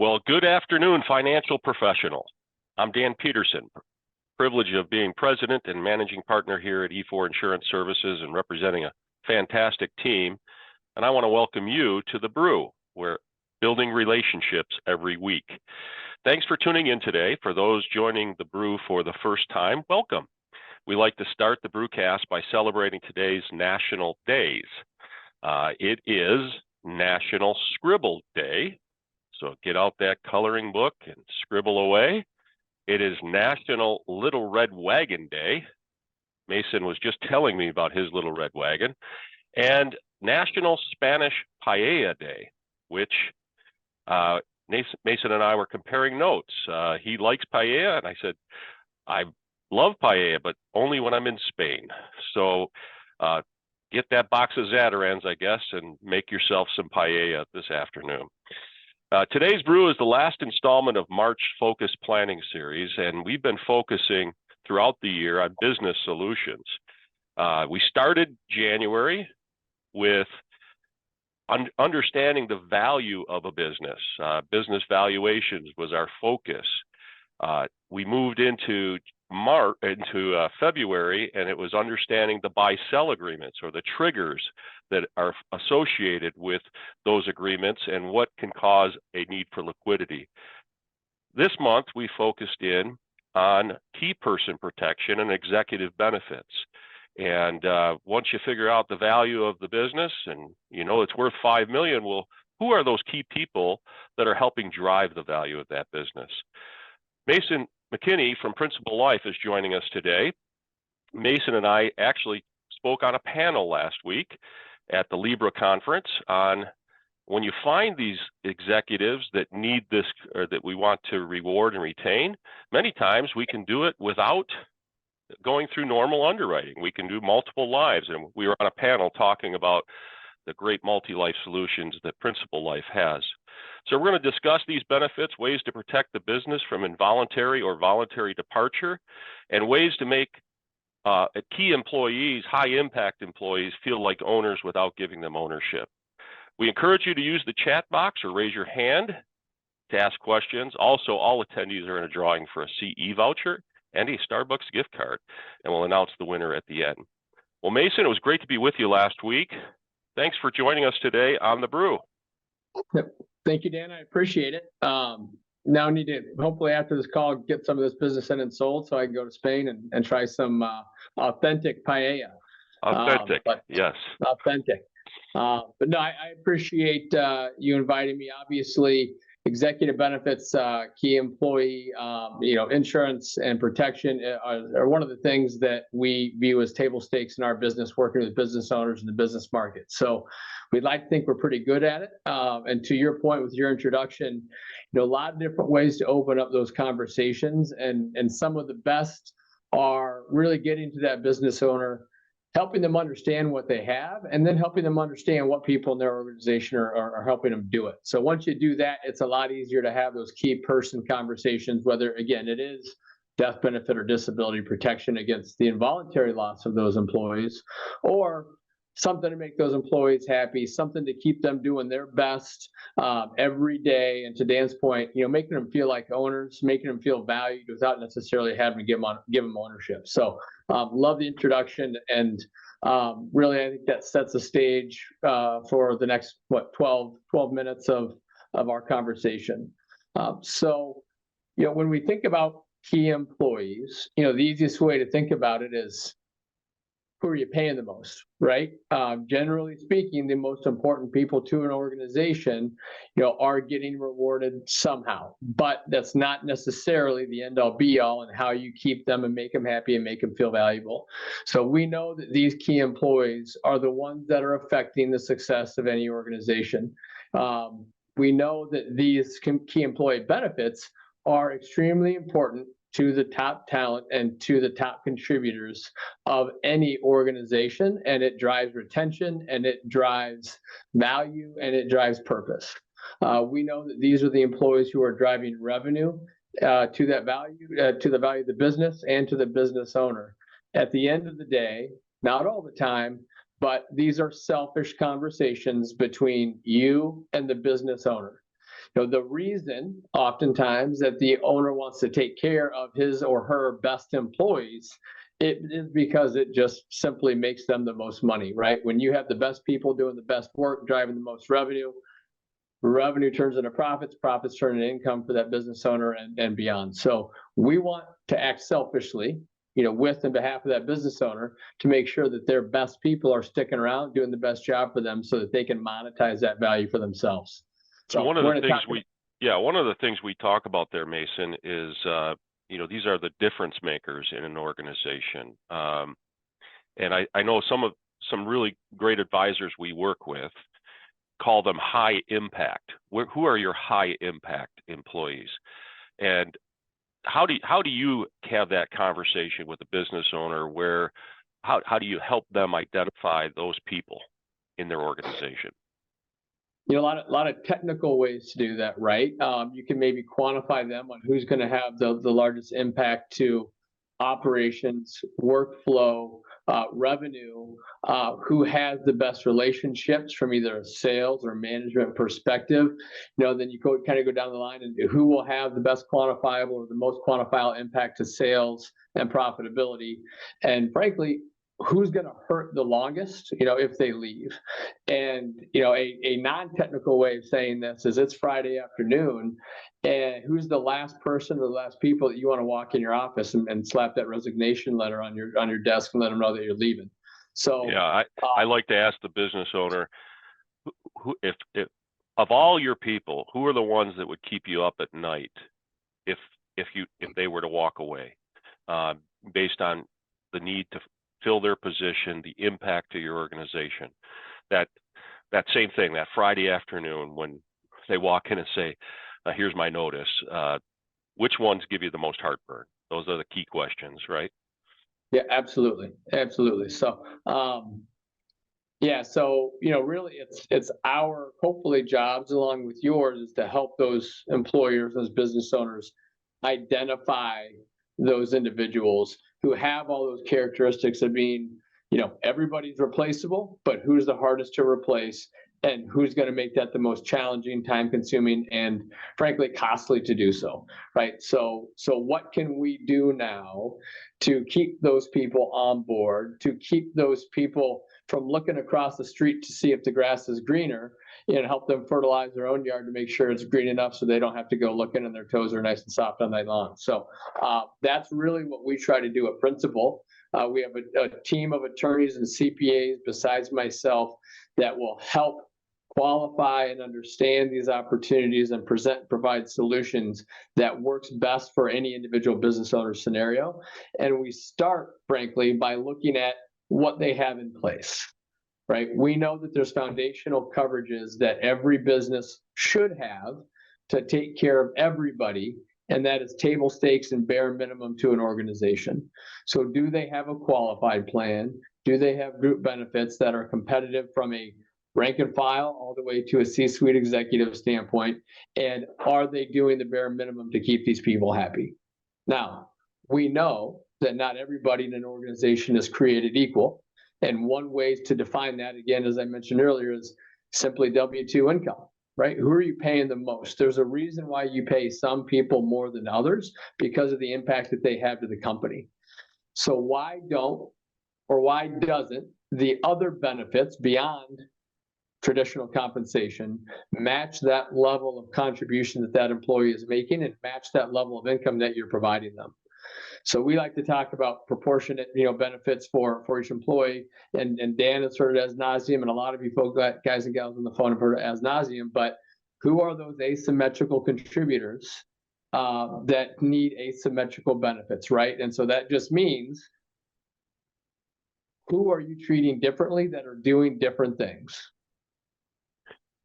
Well, good afternoon, financial professional. I'm Dan Peterson, privilege of being president and managing partner here at E4 Insurance Services and representing a fantastic team. And I want to welcome you to the Brew. We're building relationships every week. Thanks for tuning in today. For those joining the Brew for the first time, welcome. We like to start the Brewcast by celebrating today's national days. It is National Scribble Day. So get out that coloring book and scribble away. It is National Little Red Wagon Day. Mason was just telling me about his little red wagon. And National Spanish Paella Day, which Mason and I were comparing notes. He likes paella, and I said, I love paella, but only when I'm in Spain. So get that box of Zatarans, I guess, and make yourself some paella this afternoon. Today's Brew is the last installment of March Focus Planning Series, and we've been focusing throughout the year on business solutions. We started January with understanding the value of a business. Business valuations was our focus. We moved into February, and it was understanding the buy-sell agreements, or the triggers that are associated with those agreements and what can cause a need for liquidity. This month, we focused in on key person protection and executive benefits. And once you figure out the value of the business and you know it's worth $5 million, well, who are those key people that are helping drive the value of that business? Mason McKinnie from Principal Life is joining us today. Mason and I actually spoke on a panel last week at the Libra conference on when you find these executives that need this or that we want to reward and retain, many times we can do it without going through normal underwriting. We can do multiple lives, and we were on a panel talking about the great multi-life solutions that Principal Life has. So we're going to discuss these benefits, ways to protect the business from involuntary or voluntary departure, and ways to make key employees, high-impact employees, feel like owners without giving them ownership. We encourage you to use the chat box or raise your hand to ask questions. Also, all attendees are in a drawing for a CE voucher and a Starbucks gift card, and we'll announce the winner at the end. Well, Mason, it was great to be with you last week. Thanks for joining us today on the Brew. Thank you, Dan. I appreciate it. Now I need to, hopefully after this call, get some of this business in and sold so I can go to Spain and try some authentic paella. Authentic, yes. Authentic. But no, I appreciate you inviting me. Obviously, executive benefits, key employee, insurance and protection are one of the things that we view as table stakes in our business, working with business owners in the business market. So we'd like to think we're pretty good at it. And to your point with your introduction, a lot of different ways to open up those conversations. And some of the best are really getting to that business owner, helping them understand what they have, and then helping them understand what people in their organization are helping them do it. So once you do that, it's a lot easier to have those key person conversations, whether, again, it is death benefit or disability protection against the involuntary loss of those employees, or something to make those employees happy, something to keep them doing their best every day. And to Dan's point, making them feel like owners, making them feel valued without necessarily having to give them ownership. So love the introduction, and really I think that sets the stage for the next 12 minutes of our conversation. So when we think about key employees, the easiest way to think about it is, who are you paying the most, right? Generally speaking, the most important people to an organization, are getting rewarded somehow, but that's not necessarily the end all be all in how you keep them and make them happy and make them feel valuable. So we know that these key employees are the ones that are affecting the success of any organization. We know that these key employee benefits are extremely important to the top talent and to the top contributors of any organization, and it drives retention, and it drives value, and it drives purpose. We know that these are the employees who are driving revenue to that value, to the value of the business and to the business owner. At the end of the day, not all the time, but these are selfish conversations between you and the business owner. The reason oftentimes that the owner wants to take care of his or her best employees, it is because it just simply makes them the most money, right? When you have the best people doing the best work, driving the most revenue turns into profits, profits turn into income for that business owner and beyond. So we want to act selfishly, with and behalf of that business owner to make sure that their best people are sticking around, doing the best job for them so that they can monetize that value for themselves. So one of the things we talk about there, Mason, is, these are the difference makers in an organization. And I know some really great advisors we work with call them high impact. Who are your high impact employees? And how do you have that conversation with a business owner where how do you help them identify those people in their organization? A lot of technical ways to do that, right? You can maybe quantify them on who's going to have the largest impact to operations, workflow, revenue, who has the best relationships from either a sales or management perspective. Then you kind of go down the line and who will have the best quantifiable or the most quantifiable impact to sales and profitability. And frankly, who's going to hurt the longest, if they leave. And, a non-technical way of saying this is it's Friday afternoon, and who's the last person or the last people that you want to walk in your office and slap that resignation letter on your desk and let them know that you're leaving. So yeah, I like to ask the business owner, who if of all your people, who are the ones that would keep you up at night if they were to walk away, based on the need to fill their position, the impact to your organization. That same thing, that Friday afternoon when they walk in and say, here's my notice, which ones give you the most heartburn? Those are the key questions, right? Yeah, absolutely. So, really it's our hopefully jobs along with yours is to help those employers, those business owners identify those individuals who have all those characteristics of being, everybody's replaceable, but who's the hardest to replace and who's going to make that the most challenging, time consuming, and frankly, costly to do so, right? So what can we do now to keep those people on board, to keep those people from looking across the street to see if the grass is greener, and help them fertilize their own yard to make sure it's green enough so they don't have to go looking and their toes are nice and soft on night long. So that's really what we try to do at Principal. We have a team of attorneys and CPAs besides myself that will help qualify and understand these opportunities and provide solutions that works best for any individual business owner scenario. And we start, frankly, by looking at what they have in place, right? We know that there's foundational coverages that every business should have to take care of everybody, and that is table stakes and bare minimum to an organization. So do they have a qualified plan? Do they have group benefits that are competitive from a rank and file all the way to a C-suite executive standpoint? And are they doing the bare minimum to keep these people happy? Now, we know that not everybody in an organization is created equal. And one way to define that, again, as I mentioned earlier, is simply W-2 income, right? Who are you paying the most? There's a reason why you pay some people more than others because of the impact that they have to the company. So why doesn't the other benefits beyond traditional compensation match that level of contribution that employee is making and match that level of income that you're providing them? So we like to talk about proportionate, benefits for each employee, and Dan has heard it as nauseum, and a lot of you folks, guys and gals on the phone, have heard it as nauseum. But who are those asymmetrical contributors that need asymmetrical benefits, right? And so that just means who are you treating differently that are doing different things,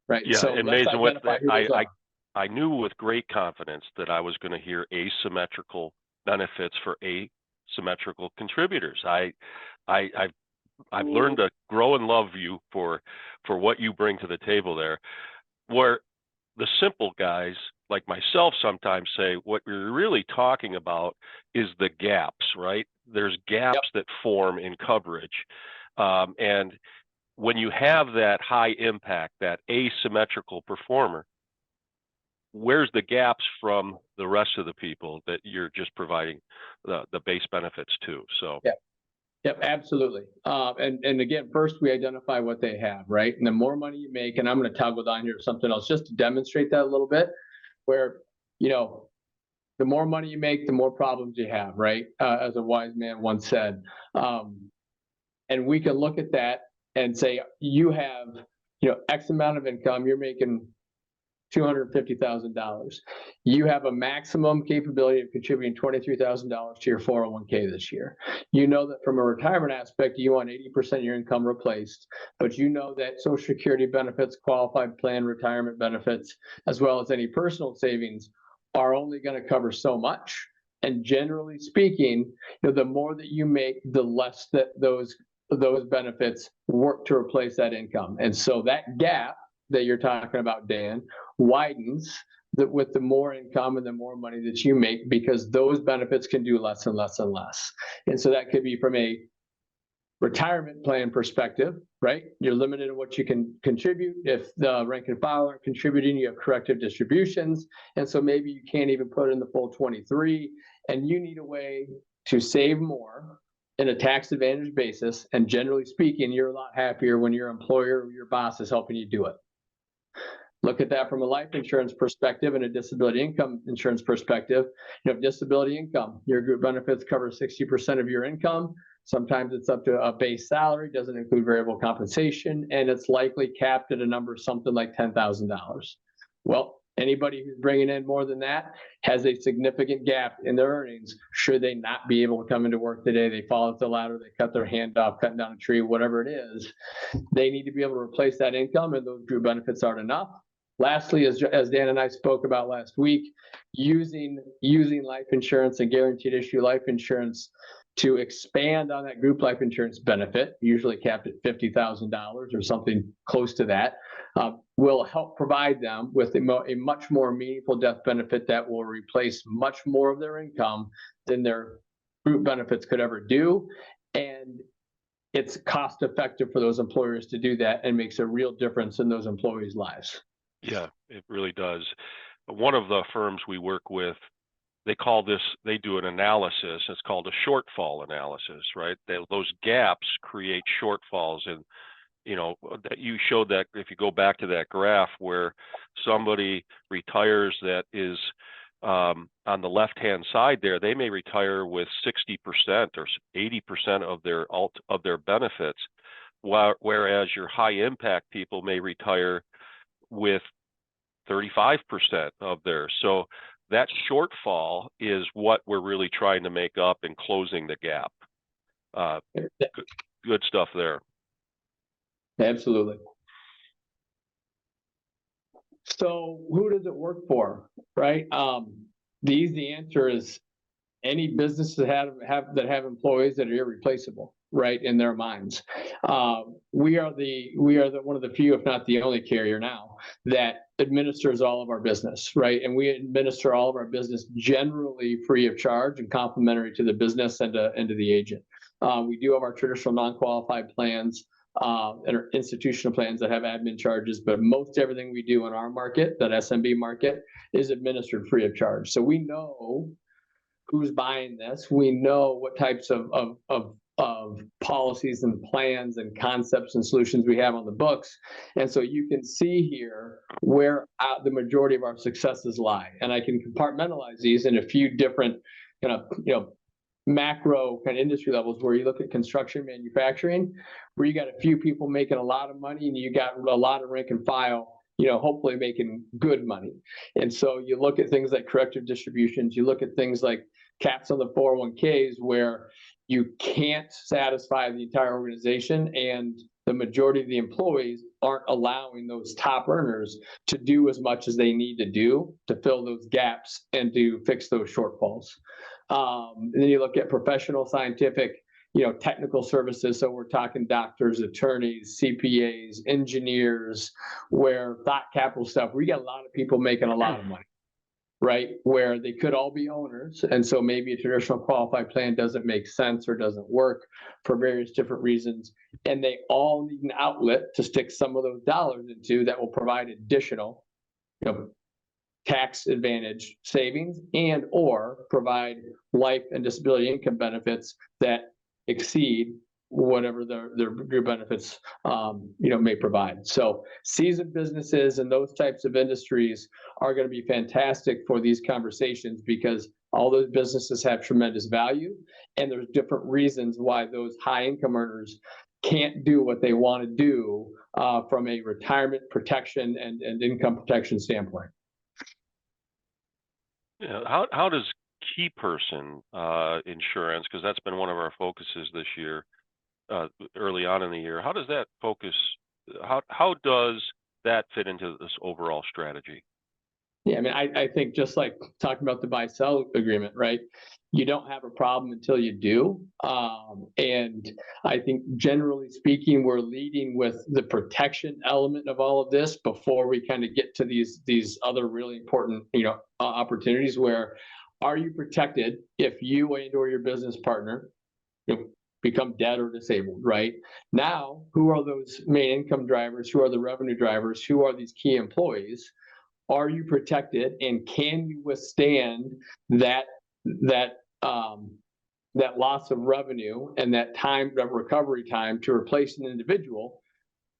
right? Yeah, so and Mason, I knew with great confidence that I was going to hear asymmetrical benefits for asymmetrical contributors. I've learned to grow and love you for what you bring to the table there, where the simple guys like myself sometimes say what we're really talking about is the gaps, right? There's gaps that form in coverage. And when you have that high impact, that asymmetrical performer, where's the gaps from the rest of the people that you're just providing the base benefits to? So Yeah. Yep, absolutely. And again, first we identify what they have, right? And the more money you make, and I'm going to toggle down here to something else just to demonstrate that a little bit, where, the more money you make, the more problems you have, right? As a wise man once said. And we can look at that and say, you have, X amount of income, you're making $250,000. You have a maximum capability of contributing $23,000 to your 401k this year. You know that from a retirement aspect, you want 80% of your income replaced, but you know that Social Security benefits, qualified plan retirement benefits, as well as any personal savings are only going to cover so much. And generally speaking, the more that you make, the less that those benefits work to replace that income. And so that gap that you're talking about, Dan, widens with the more income and the more money that you make, because those benefits can do less and less and less. And so that could be from a retirement plan perspective, right? You're limited in what you can contribute. If the rank and file aren't contributing, you have corrective distributions. And so maybe you can't even put in the full 23, and you need a way to save more in a tax advantage basis. And generally speaking, you're a lot happier when your employer or your boss is helping you do it. Look at that from a life insurance perspective and a disability income insurance perspective. Disability income, your group benefits cover 60% of your income. Sometimes it's up to a base salary, doesn't include variable compensation, and it's likely capped at a number something like $10,000. Well, anybody who's bringing in more than that has a significant gap in their earnings. Should they not be able to come into work today, they fall off the ladder, they cut their hand off, cutting down a tree, whatever it is, they need to be able to replace that income, and those group benefits aren't enough. Lastly, as Dan and I spoke about last week, using life insurance and guaranteed issue life insurance to expand on that group life insurance benefit, usually capped at $50,000 or something close to that, will help provide them with a much more meaningful death benefit that will replace much more of their income than their group benefits could ever do. And it's cost effective for those employers to do that, and makes a real difference in those employees' lives. yeah, it really does. One of the firms we work with, they do an analysis. It's called a shortfall analysis, right? Those gaps create shortfalls. And, that you showed that if you go back to that graph where somebody retires that is on the left-hand side there, they may retire with 60% or 80% of their benefits, whereas your high impact people may retire with 35% of theirs. So that shortfall is what we're really trying to make up and closing the gap. Good stuff there. Absolutely. So who does it work for, right? The easy answer is any business that have employees that are irreplaceable, right, in their minds. We are one of the few, if not the only carrier now, that administers all of our business, right? And we administer all of our business generally free of charge and complimentary to the business and to the agent. We do have our traditional non-qualified plans and our institutional plans that have admin charges, but most everything we do in our market, that SMB market, is administered free of charge. So we know who's buying this. We know what types of policies and plans and concepts and solutions we have on the books. And so you can see here where the majority of our successes lie. And I can compartmentalize these in a few different macro kind of industry levels, where you look at construction, manufacturing, where you got a few people making a lot of money, and you got a lot of rank and file, hopefully making good money. And so you look at things like corrective distributions, you look at things like caps on the 401ks, where you can't satisfy the entire organization, and the majority of the employees aren't allowing those top earners to do as much as they need to do to fill those gaps and to fix those shortfalls. And then you look at professional, scientific, technical services. So we're talking doctors, attorneys, CPAs, engineers, where thought capital stuff, we got a lot of people making a lot of money, right? Where they could all be owners. And so maybe a traditional qualified plan doesn't make sense or doesn't work for various different reasons. And they all need an outlet to stick some of those dollars into that will provide additional, tax advantage savings and or provide life and disability income benefits that exceed whatever their group benefits may provide. So seasoned businesses and those types of industries are going to be fantastic for these conversations, because all those businesses have tremendous value, and there's different reasons why those high income earners can't do what they want to do from a retirement protection and income protection standpoint. Yeah, how does key person insurance, because that's been one of our focuses this year, early on in the year, how does that focus, how does that fit into this overall strategy? Yeah, I mean, I think just like talking about the buy-sell agreement, right? You don't have a problem until you do. And I think generally speaking, we're leading with the protection element of all of this before we kind of get to these other really important, opportunities where are you protected if you and or your business partner become dead or disabled, right? Now, who are those main income drivers? Who are the revenue drivers? Who are these key employees? Are you protected, and can you withstand that loss of revenue and that recovery time to replace an individual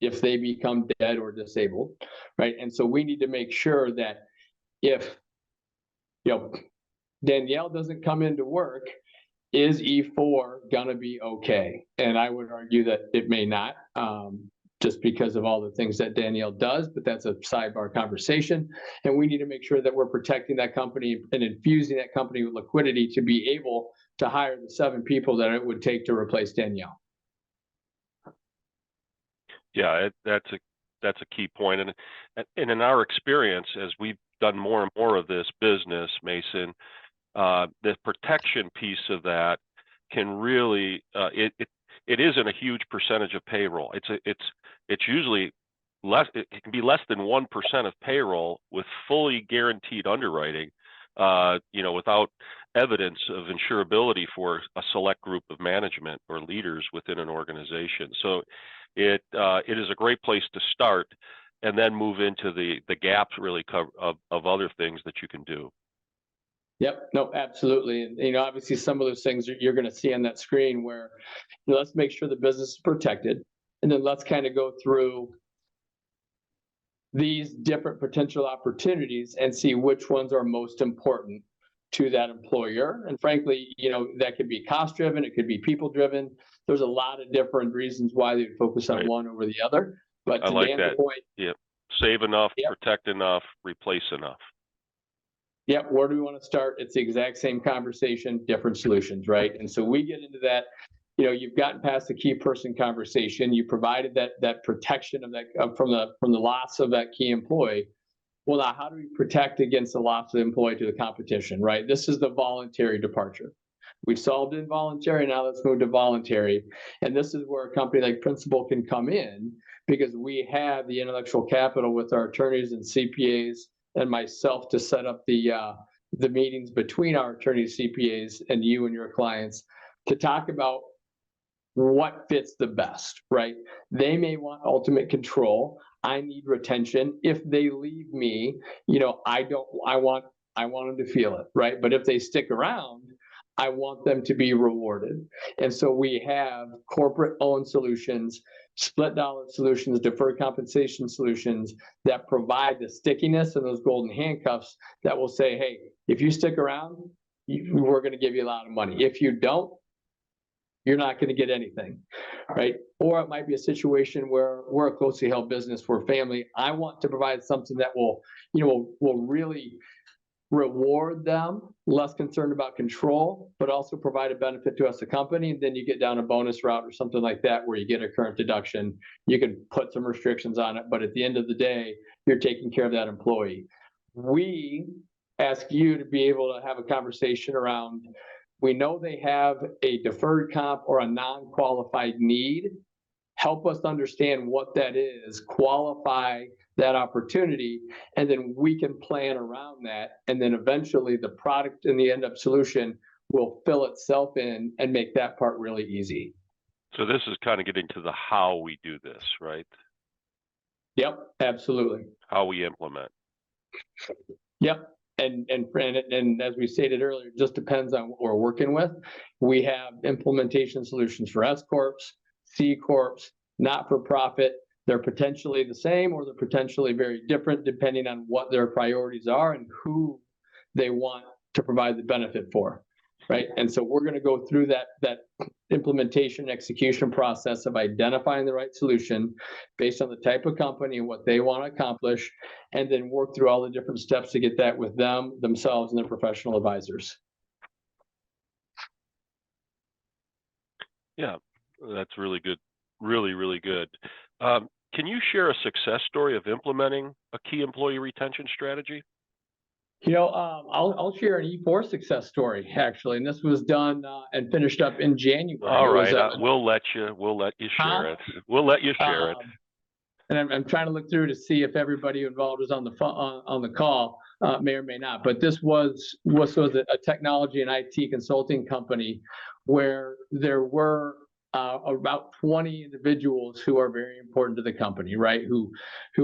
if they become dead or disabled, right? And so we need to make sure that if Danielle doesn't come into work, is E4 gonna be okay? And I would argue that it may not, just because of all the things that Danielle does, but that's a sidebar conversation. And we need to make sure that we're protecting that company and infusing that company with liquidity to be able to hire the 7 people that it would take to replace Danielle. Yeah, that's a key point. And in our experience, as we've done more and more of this business, Mason, the protection piece of that can really, it isn't a huge percentage of payroll. It's usually less. It can be less than 1% of payroll with fully guaranteed underwriting, without evidence of insurability for a select group of management or leaders within an organization. So it is a great place to start, and then move into the gaps really of other things that you can do. Yep. No, absolutely. And, obviously some of those things you're going to see on that screen where, let's make sure the business is protected. And then let's kind of go through these different potential opportunities and see which ones are most important to that employer. And frankly, that could be cost driven. It could be people driven. There's a lot of different reasons why they would focus on one over the other. But I to like Dan's that. point, Yep. Save enough, yep. Protect enough, replace enough. Yep. Where do we want to start? It's the exact same conversation, different solutions, right? And so we get into that. You've gotten past the key person conversation. You provided that protection of that from the loss of that key employee. Well, now how do we protect against the loss of the employee to the competition, right? This is the voluntary departure. We solved involuntary. Now let's move to voluntary. And this is where a company like Principal can come in, because we have the intellectual capital with our attorneys and CPAs and myself to set up the meetings between our attorneys, CPAs, and you and your clients to talk about what fits the best, right? They may want ultimate control. I need retention. If they leave me, I want them to feel it, right? But if they stick around, I want them to be rewarded. And so we have corporate owned solutions, split dollar solutions, deferred compensation solutions that provide the stickiness and those golden handcuffs that will say, hey, if you stick around, we're going to give you a lot of money. If you don't, you're not going to get anything, right? Or it might be a situation where we're a closely held business, we're family. I want to provide something that will really reward them, less concerned about control, but also provide a benefit to us, the company. And then you get down a bonus route or something like that, where you get a current deduction. You can put some restrictions on it, but at the end of the day, you're taking care of that employee. We ask you to be able to have a conversation around, we know they have a deferred comp or a non-qualified need. Help us understand what that is, qualify that opportunity, and then we can plan around that. And then eventually the product and the end up solution will fill itself in and make that part really easy. So this is kind of getting to the how we do this, right? Yep, absolutely. How we implement. Yep. And as we stated earlier, it just depends on what we're working with. We have implementation solutions for S corps, C corps, not for profit. They're potentially the same or they're potentially very different depending on what their priorities are and who they want to provide the benefit for. Right. And so we're going to go through that implementation execution process of identifying the right solution based on the type of company and what they want to accomplish, and then work through all the different steps to get that with them, themselves, and their professional advisors. Yeah, that's really good. Really, really good. Can you share a success story of implementing a key employee retention strategy? I'll share an E4 success story actually, and this was done and finished up in January. All right, we'll let you share it. We'll let you share it. And I'm trying to look through to see if everybody involved was on the call, may or may not. But this was a technology and IT consulting company where there were about 20 individuals who are very important to the company, right? Who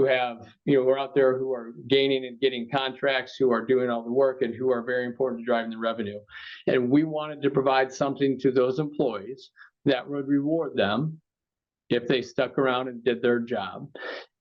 have, who are out there, who are gaining and getting contracts, who are doing all the work, and who are very important to driving the revenue. And we wanted to provide something to those employees that would reward them if they stuck around and did their job.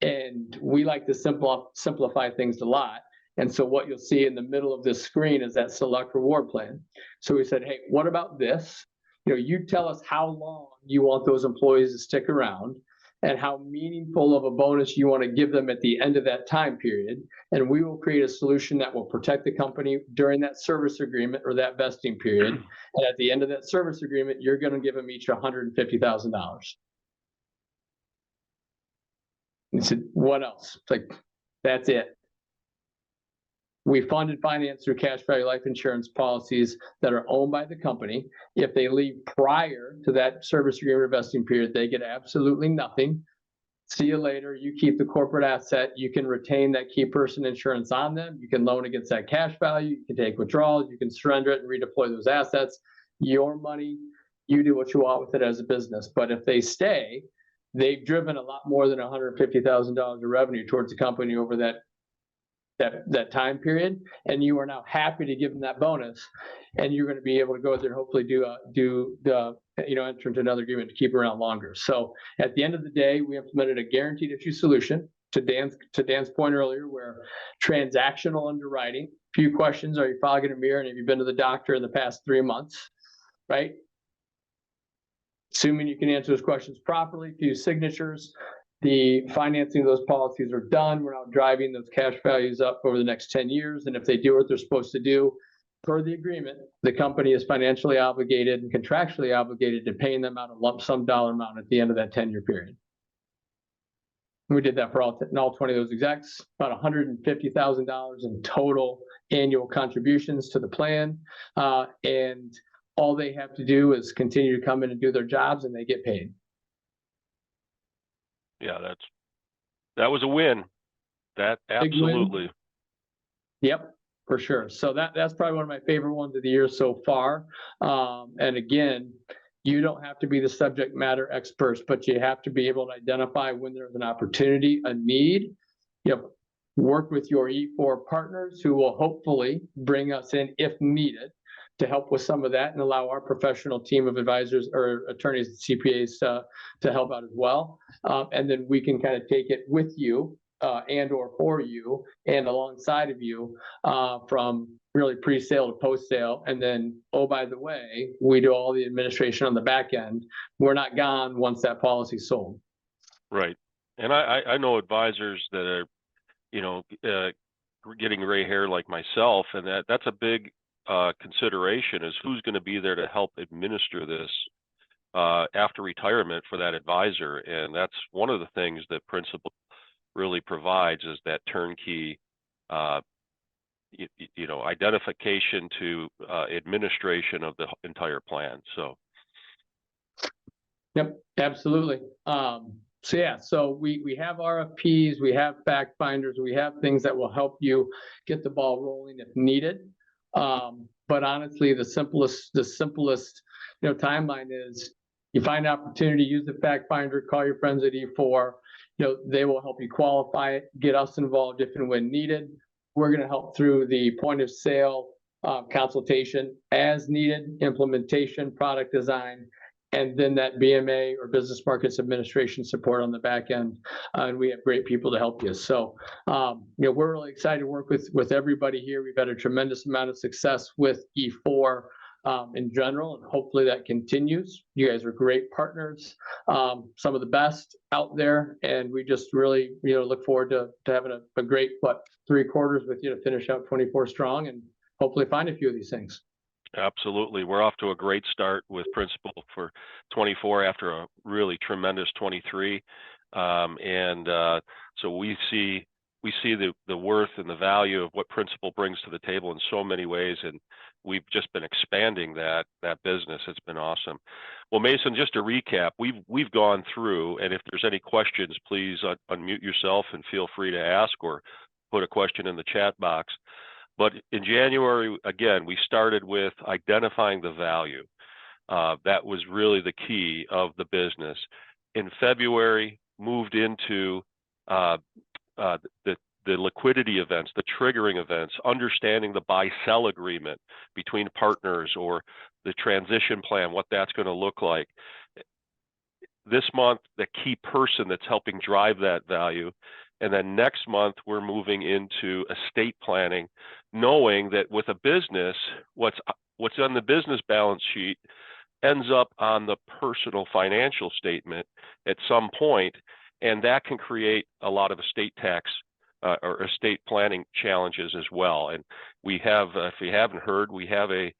And we like to simplify things a lot. And so what you'll see in the middle of this screen is that select reward plan. So we said, hey, what about this? You tell us how long you want those employees to stick around and how meaningful of a bonus you want to give them at the end of that time period. And we will create a solution that will protect the company during that service agreement or that vesting period. And at the end of that service agreement, you're going to give them each $150,000. He said, what else? It's like, that's it. We fund and finance through cash value life insurance policies that are owned by the company. If they leave prior to that service agreement vesting period, they get absolutely nothing. See you later. You keep the corporate asset. You can retain that key person insurance on them. You can loan against that cash value. You can take withdrawals. You can surrender it and redeploy those assets. Your money, you do what you want with it as a business. But if they stay, they've driven a lot more than $150,000 of revenue towards the company over that time period, and you are now happy to give them that bonus, and you're going to be able to go there and hopefully enter into another agreement to keep around longer. So at the end of the day, we implemented a guaranteed issue solution to Dan's point earlier, where transactional underwriting, few questions: are you fogging a mirror, and have you been to the doctor in the past 3 months, right? Assuming you can answer those questions properly, few signatures, the financing of those policies are done. We're now driving those cash values up over the next 10 years. And if they do what they're supposed to do per the agreement, the company is financially obligated and contractually obligated to paying them out a lump sum dollar amount at the end of that 10-year period. We did that for all 20 of those execs, about $150,000 in total annual contributions to the plan. And all they have to do is continue to come in and do their jobs, and they get paid. Yeah, that was a win. That absolutely. Yep, for sure. So that's probably one of my favorite ones of the year so far. And again, you don't have to be the subject matter experts, but you have to be able to identify when there's an opportunity, a need. Work with your E4 partners who will hopefully bring us in if needed to help with some of that and allow our professional team of advisors or attorneys and CPAs to help out as well. And then we can kind of take it with you and or for you and alongside of you from really pre-sale to post-sale. And then, oh, by the way, we do all the administration on the back end. We're not gone once that policy's sold. Right. And I know advisors that are, getting gray hair like myself, and that's a big consideration, is who's going to be there to help administer this after retirement for that advisor. And that's one of the things that Principal really provides, is that turnkey identification to administration of the entire plan. So yep, absolutely. So we have RFPs, we have fact finders, we have things that will help you get the ball rolling if needed. But honestly, the simplest timeline is you find an opportunity, use the fact finder, call your friends at E4. They will help you qualify it, get us involved if and when needed. we're going to help through the point of sale consultation as needed, implementation, product design, and then that BMA or Business Markets Administration support on the back end. And we have great people to help you. So, we're really excited to work with everybody here. We've had a tremendous amount of success with E4 in general, and hopefully that continues. You guys are great partners, some of the best out there, and we just really, look forward to having a great 3 quarters with you to finish out 24 strong and hopefully find a few of these things. Absolutely. We're off to a great start with Principal for 24 after a really tremendous 23. So we see the worth and the value of what Principal brings to the table in so many ways, and we've just been expanding that business. It's been awesome. Well, Mason, just to recap, we've gone through, and if there's any questions, please unmute yourself and feel free to ask or put a question in the chat box. But in January, again, we started with identifying the value. That was really the key of the business. In February, moved into the liquidity events, the triggering events, understanding the buy-sell agreement between partners or the transition plan, what that's going to look like. This month, the key person that's helping drive that value. And then next month, we're moving into estate planning, knowing that with a business, what's on the business balance sheet ends up on the personal financial statement at some point, and that can create a lot of estate tax or estate planning challenges as well. And we have, if you haven't heard, we have a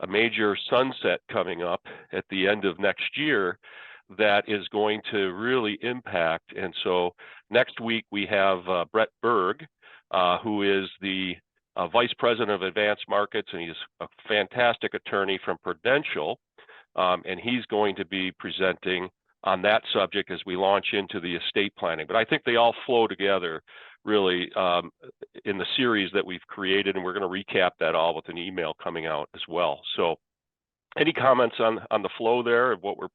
major sunset coming up at the end of next year that is going to really impact. And so next week we have Brett Berg, who is the Vice President of Advanced Markets, and he's a fantastic attorney from Prudential, and he's going to be presenting on that subject as we launch into the estate planning. But I think they all flow together really in the series that we've created, and we're going to recap that all with an email coming out as well. So any comments on the flow there of what we're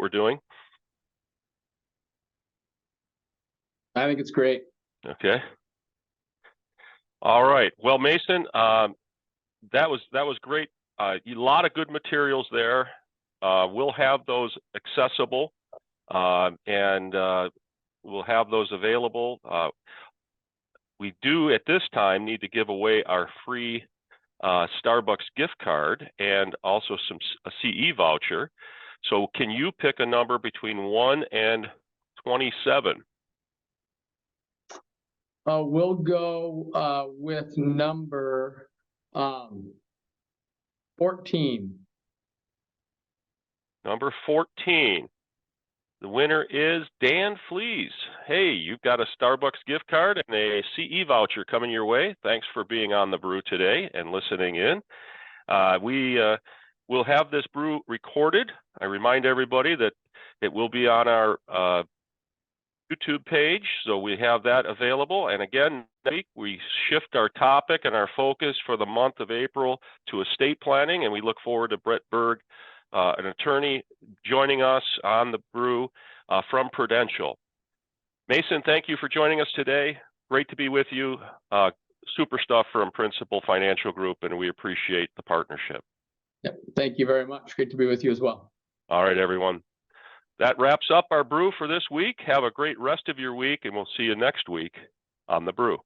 doing? I think it's great. Okay. All right. Well, Mason, that was great. A lot of good materials there. We'll have those accessible, and we'll have those available. We do at this time need to give away our free Starbucks gift card and also a CE voucher. So can you pick a number between 1 and 27? We'll go with number 14. Number 14. The winner is Dan Flees. Hey, you've got a Starbucks gift card and a CE voucher coming your way. Thanks for being on the brew today and listening in. We'll have this brew recorded. I remind everybody that it will be on our YouTube page, so we have that available. And again, next week we shift our topic and our focus for the month of April to estate planning, and we look forward to Brett Berg, an attorney, joining us on the brew from Prudential. Mason, thank you for joining us today. Great to be with you. Super stuff from Principal Financial Group, and we appreciate the partnership. Yep. Thank you very much. Great to be with you as well. All right, everyone. That wraps up our brew for this week. Have a great rest of your week, and we'll see you next week on the brew.